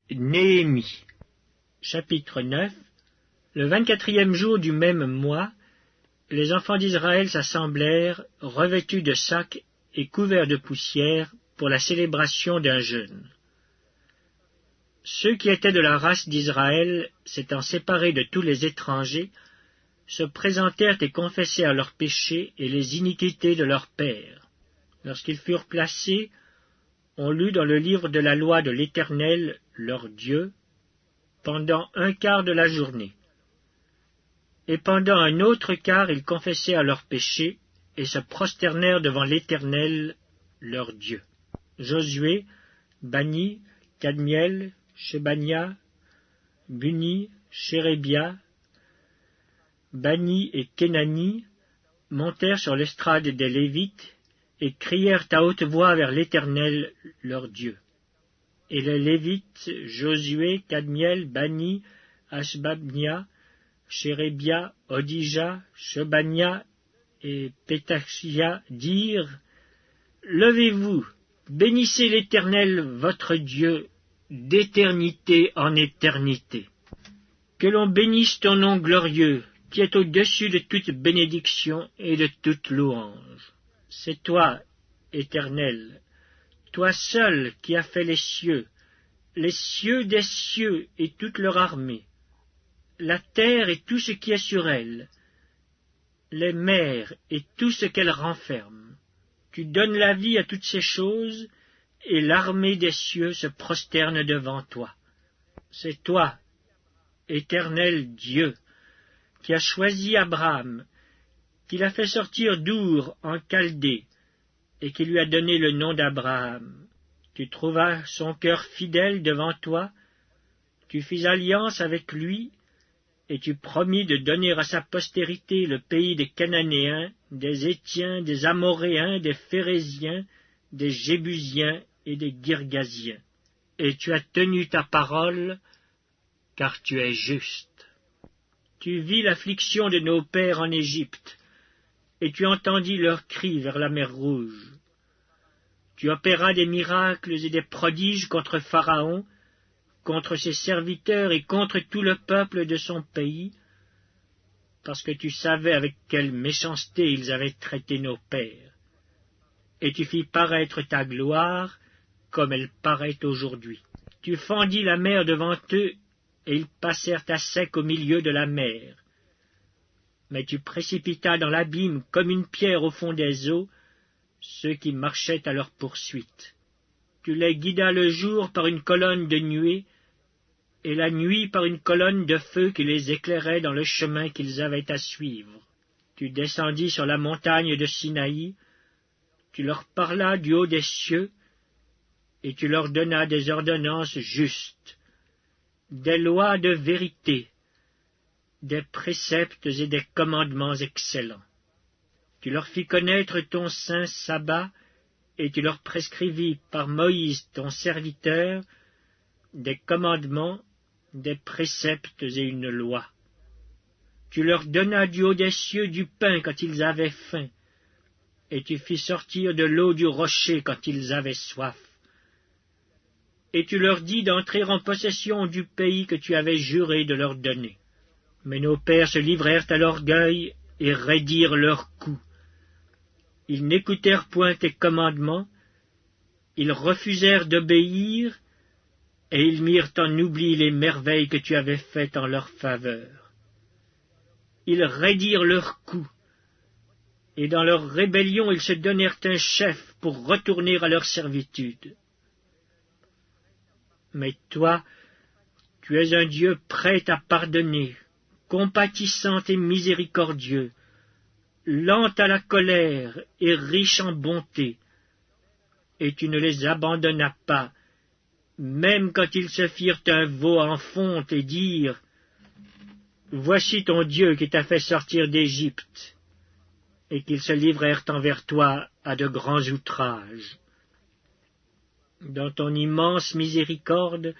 Néhémie, chapitre 9. Le 24e jour du même mois, les enfants d'Israël s'assemblèrent, revêtus de sacs et couverts de poussière, pour la célébration d'un jeûne. Ceux qui étaient de la race d'Israël, s'étant séparés de tous les étrangers, se présentèrent et confessèrent leurs péchés et les iniquités de leurs pères. Lorsqu'ils furent placés, on lut dans le livre de la loi de l'Éternel, leur Dieu, pendant un quart de la journée. Et pendant un autre quart, ils confessèrent leurs péchés et se prosternèrent devant l'Éternel, leur Dieu. Josué, Bani, Kadmiel, Shebania, Buni, Shérébia, Bani et Kenani montèrent sur l'estrade des Lévites et crièrent à haute voix vers l'Éternel, leur Dieu. Et les Lévites, Josué, Kadmiel, Bani, Ashbabnia, Shérébia, Odija, Shebania et Pétachia dirent: Levez-vous, bénissez l'Éternel votre Dieu, d'éternité en éternité. Que l'on bénisse ton nom glorieux, qui est au-dessus de toute bénédiction et de toute louange. C'est toi, Éternel, toi seul qui as fait les cieux des cieux et toute leur armée, la terre et tout ce qui est sur elle, les mers et tout ce qu'elles renferment. Tu donnes la vie à toutes ces choses, et l'armée des cieux se prosterne devant toi. C'est toi, Éternel Dieu, qui as choisi Abraham, qui l'a fait sortir d'Our en Chaldée, et qui lui a donné le nom d'Abraham. Tu trouvas son cœur fidèle devant toi, tu fis alliance avec lui, et tu promis de donner à sa postérité le pays des Cananéens, des Hétiens, des Amoréens, des Phéréziens, des Jébusiens et des Girgasiens. Et tu as tenu ta parole, car tu es juste. Tu vis l'affliction de nos pères en Égypte, et tu entendis leurs cris vers la mer Rouge. Tu opéras des miracles et des prodiges contre Pharaon, contre ses serviteurs et contre tout le peuple de son pays, parce que tu savais avec quelle méchanceté ils avaient traité nos pères. Et tu fis paraître ta gloire comme elle paraît aujourd'hui. Tu fendis la mer devant eux, et ils passèrent à sec au milieu de la mer. Mais tu précipitas dans l'abîme comme une pierre au fond des eaux ceux qui marchaient à leur poursuite. Tu les guidas le jour par une colonne de nuée, et la nuit par une colonne de feu qui les éclairait dans le chemin qu'ils avaient à suivre. Tu descendis sur la montagne de Sinaï, tu leur parlas du haut des cieux, et tu leur donnas des ordonnances justes, des lois de vérité, des préceptes et des commandements excellents. Tu leur fis connaître ton saint sabbat, et tu leur prescrivis par Moïse ton serviteur des commandements, des préceptes et une loi. Tu leur donnas du haut des cieux du pain quand ils avaient faim, et tu fis sortir de l'eau du rocher quand ils avaient soif. Et tu leur dis d'entrer en possession du pays que tu avais juré de leur donner. Mais nos pères se livrèrent à l'orgueil et raidirent leurs coups. Ils n'écoutèrent point tes commandements, ils refusèrent d'obéir, et ils mirent en oubli les merveilles que tu avais faites en leur faveur. Ils raidirent leurs coups, et dans leur rébellion ils se donnèrent un chef pour retourner à leur servitude. Mais toi, tu es un Dieu prêt à pardonner, compatissant et miséricordieux, lent à la colère et riche en bonté, et tu ne les abandonnas pas, même quand ils se firent un veau en fonte et dirent: Voici ton Dieu qui t'a fait sortir d'Égypte, et qu'ils se livrèrent envers toi à de grands outrages. Dans ton immense miséricorde,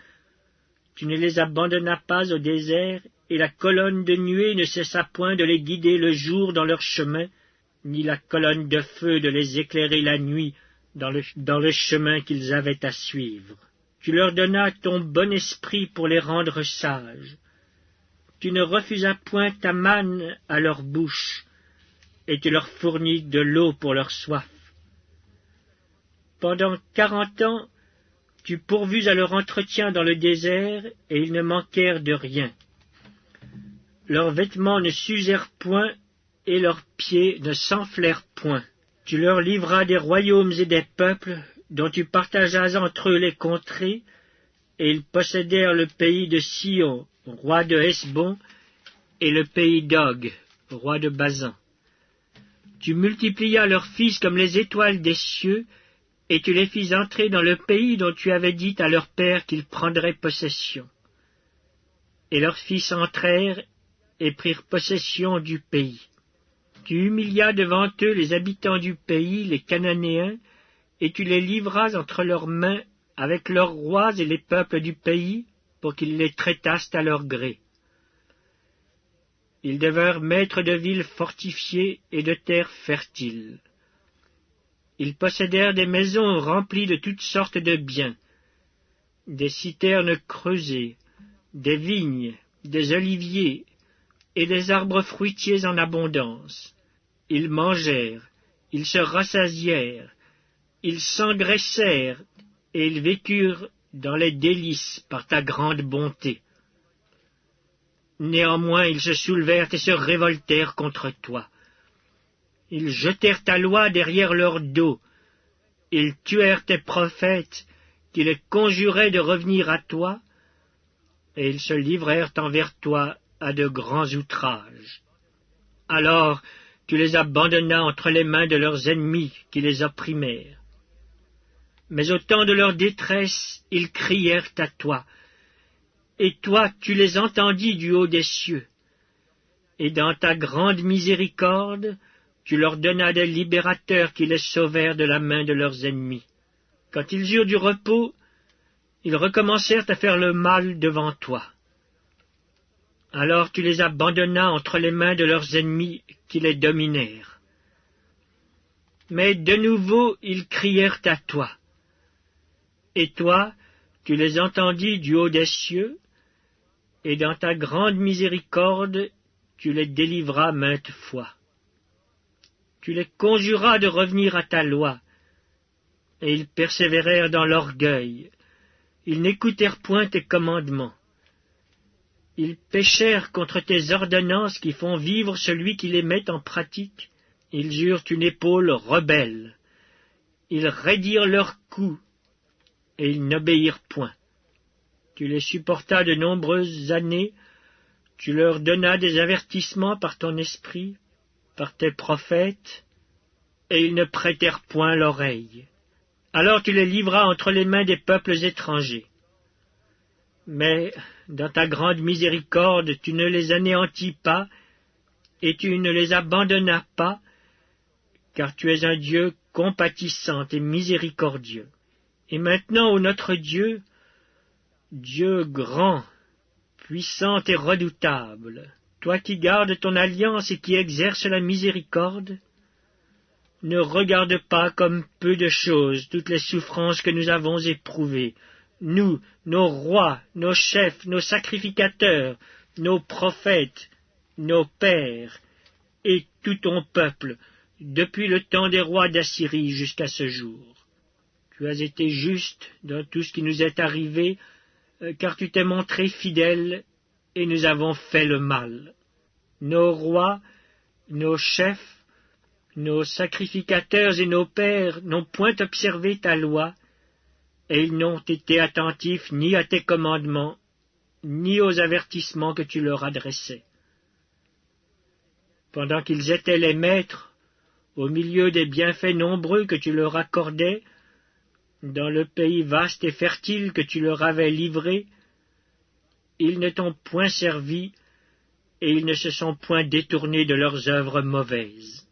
tu ne les abandonnas pas au désert, et la colonne de nuée ne cessa point de les guider le jour dans leur chemin, ni la colonne de feu de les éclairer la nuit dans le chemin qu'ils avaient à suivre. Tu leur donnas ton bon esprit pour les rendre sages. Tu ne refusas point ta manne à leur bouche, et tu leur fournis de l'eau pour leur soif. Pendant 40 ans, tu pourvus à leur entretien dans le désert, et ils ne manquèrent de rien. Leurs vêtements ne s'usèrent point, et leurs pieds ne s'enflèrent point. Tu leur livras des royaumes et des peuples, dont tu partageas entre eux les contrées, et ils possédèrent le pays de Sion, roi de Hesbon, et le pays d'Og, roi de Basan. Tu multiplias leurs fils comme les étoiles des cieux, et tu les fis entrer dans le pays dont tu avais dit à leur père qu'ils prendraient possession. Et leurs fils entrèrent et prirent possession du pays. Tu humilias devant eux les habitants du pays, les Cananéens, et tu les livras entre leurs mains avec leurs rois et les peuples du pays, pour qu'ils les traitassent à leur gré. Ils devinrent maîtres de villes fortifiées et de terres fertiles. Ils possédèrent des maisons remplies de toutes sortes de biens, des citernes creusées, des vignes, des oliviers et des arbres fruitiers en abondance. Ils mangèrent, ils se rassasièrent, ils s'engraissèrent, et ils vécurent dans les délices par ta grande bonté. Néanmoins ils se soulevèrent et se révoltèrent contre toi. Ils jetèrent ta loi derrière leur dos. Ils tuèrent tes prophètes, qui les conjuraient de revenir à toi, et ils se livrèrent envers toi à de grands outrages. Alors tu les abandonnas entre les mains de leurs ennemis qui les opprimèrent. Mais au temps de leur détresse, ils crièrent à toi, et toi tu les entendis du haut des cieux. Et dans ta grande miséricorde, tu leur donnas des libérateurs qui les sauvèrent de la main de leurs ennemis. Quand ils eurent du repos, ils recommencèrent à faire le mal devant toi. Alors tu les abandonnas entre les mains de leurs ennemis qui les dominèrent. Mais de nouveau ils crièrent à toi. Et toi, tu les entendis du haut des cieux, et dans ta grande miséricorde, tu les délivras maintes fois. Tu les conjuras de revenir à ta loi, et ils persévérèrent dans l'orgueil. Ils n'écoutèrent point tes commandements. Ils péchèrent contre tes ordonnances qui font vivre celui qui les met en pratique. Ils eurent une épaule rebelle. Ils raidirent leurs coups, et ils n'obéirent point. Tu les supportas de nombreuses années, tu leur donnas des avertissements par ton esprit, par tes prophètes, et ils ne prêtèrent point l'oreille. Alors tu les livras entre les mains des peuples étrangers. Mais dans ta grande miséricorde, tu ne les anéantis pas, et tu ne les abandonnas pas, car tu es un Dieu compatissant et miséricordieux. Et maintenant, ô notre Dieu, Dieu grand, puissant et redoutable, toi qui gardes ton alliance et qui exerces la miséricorde, ne regarde pas comme peu de choses toutes les souffrances que nous avons éprouvées, nous, nos rois, nos chefs, nos sacrificateurs, nos prophètes, nos pères, et tout ton peuple, depuis le temps des rois d'Assyrie jusqu'à ce jour. Tu as été juste dans tout ce qui nous est arrivé, car tu t'es montré fidèle, et nous avons fait le mal. Nos rois, nos chefs, nos sacrificateurs et nos pères n'ont point observé ta loi, et ils n'ont été attentifs ni à tes commandements, ni aux avertissements que tu leur adressais. Pendant qu'ils étaient les maîtres, au milieu des bienfaits nombreux que tu leur accordais, dans le pays vaste et fertile que tu leur avais livré, ils ne t'ont point servi, et ils ne se sont point détournés de leurs œuvres mauvaises.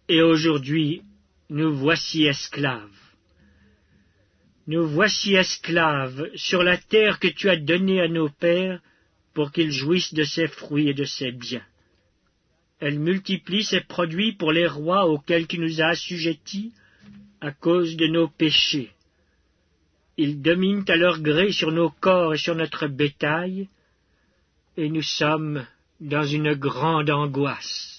Et aujourd'hui, nous voici esclaves. Nous voici esclaves sur la terre que tu as donnée à nos pères pour qu'ils jouissent de ses fruits et de ses biens. Elle multiplie ses produits pour les rois auxquels tu nous as assujettis à cause de nos péchés. Ils dominent à leur gré sur nos corps et sur notre bétail, et nous sommes dans une grande angoisse.